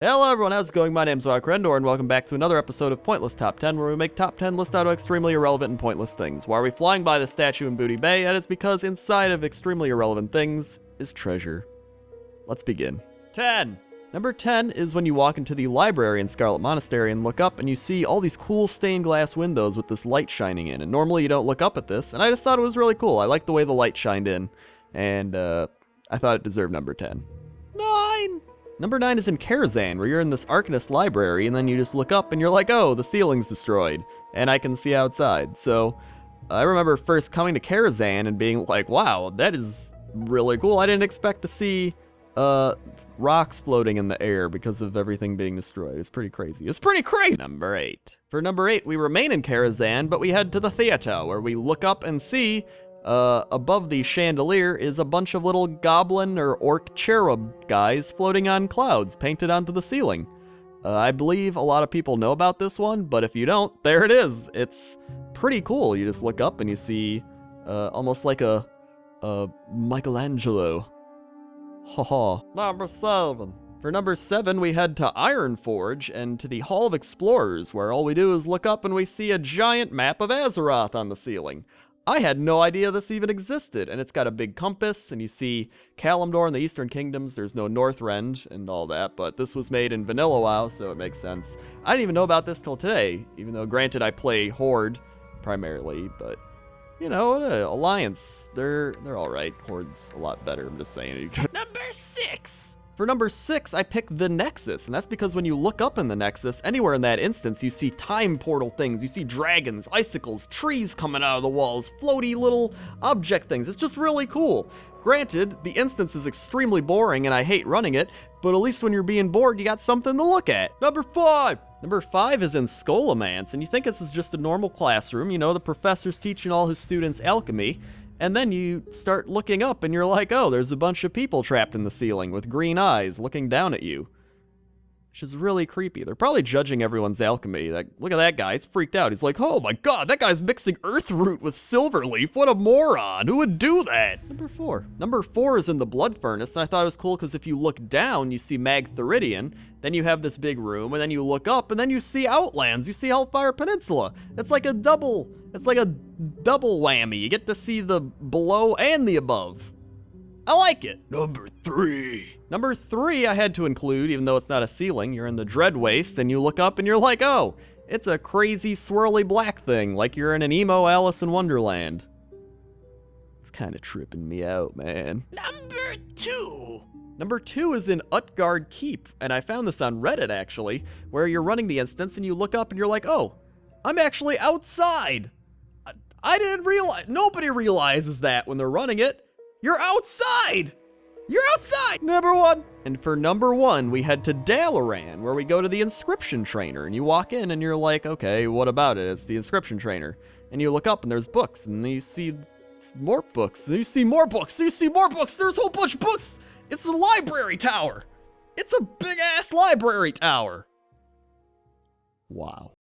Hello everyone, how's it going? My name's WoWcrendor, and welcome back to another episode of Pointless Top 10, where we make top 10 lists out of extremely irrelevant and pointless things. Why are we flying by the statue in Booty Bay? And it's because inside of extremely irrelevant things is treasure. Let's begin. 10! Number 10 is when you walk into the library in Scarlet Monastery and look up and you see all these cool stained glass windows with this light shining in. And normally you don't look up at this, and I just thought it was really cool. I liked the way the light shined in, and I thought it deserved number 10. 9! Number 9 is in Kazan, where you're in this Arcanist library, and then you just look up and you're like, oh, the ceiling's destroyed, and I can see outside. So I remember first coming to Kazan and being like, wow, that is really cool. I didn't expect to see rocks floating in the air because of everything being destroyed. It's pretty crazy. It's pretty crazy! Number 8. For number 8, we remain in Kazan, but we head to the theater, where we look up and see above the chandelier is a bunch of little goblin or orc cherub guys floating on clouds painted onto the ceiling. I believe a lot of people know about this one, but if you don't, there it is. It's pretty cool. You just look up and you see almost like a Michelangelo. Haha. Number 7. For number 7, we head to Ironforge and to the Hall of Explorers, where all we do is look up and we see a giant map of Azeroth on the ceiling. I had no idea this even existed, and it's got a big compass, and you see Kalimdor in the Eastern Kingdoms. There's no Northrend and all that, but this was made in Vanilla WoW, so it makes sense. I didn't even know about this till today, even though, granted, I play Horde primarily, but, you know, Alliance, they're all right. Horde's a lot better, I'm just saying. Number 6! For number 6, I picked the Nexus, and that's because when you look up in the Nexus, anywhere in that instance, you see time portal things, you see dragons, icicles, trees coming out of the walls, floaty little object things. It's just really cool. Granted, the instance is extremely boring and I hate running it, but at least when you're being bored, you got something to look at. Number 5! Number 5 is in Skola, and you think this is just a normal classroom. You know, the professor's teaching all his students alchemy. And then you start looking up and you're like, oh, there's a bunch of people trapped in the ceiling with green eyes looking down at you. Which is really creepy. They're probably judging everyone's alchemy. Like, look at that guy, he's freaked out. He's like, oh my god, that guy's mixing Earthroot with Silverleaf. What a moron, who would do that? Number 4. Number 4 is in the Blood Furnace, and I thought it was cool because if you look down, you see Mag Theridion, then you have this big room, and then you look up, and then you see Outlands, you see Hellfire Peninsula. It's like a double whammy. You get to see the below and the above. I like it. Number 3. Number 3 I had to include, even though it's not a ceiling. You're in the Dread Waste, and you look up and you're like, oh, it's a crazy swirly black thing, like you're in an emo Alice in Wonderland. It's kind of tripping me out, man. Number 2. Number 2 is in UTgard Keep, and I found this on Reddit, actually, where you're running the instance and you look up and you're like, oh, I'm actually outside. I didn't realize, nobody realizes that when they're running it. You're outside! You're outside! Number 1. And for number 1, we head to Dalaran, where we go to the inscription trainer, and you walk in and you're like, okay, what about it? It's the inscription trainer. And you look up and there's books, and then you see more books, and you see more books, and you see more books, there's a whole bunch of books! It's a library tower! It's a big-ass library tower! Wow.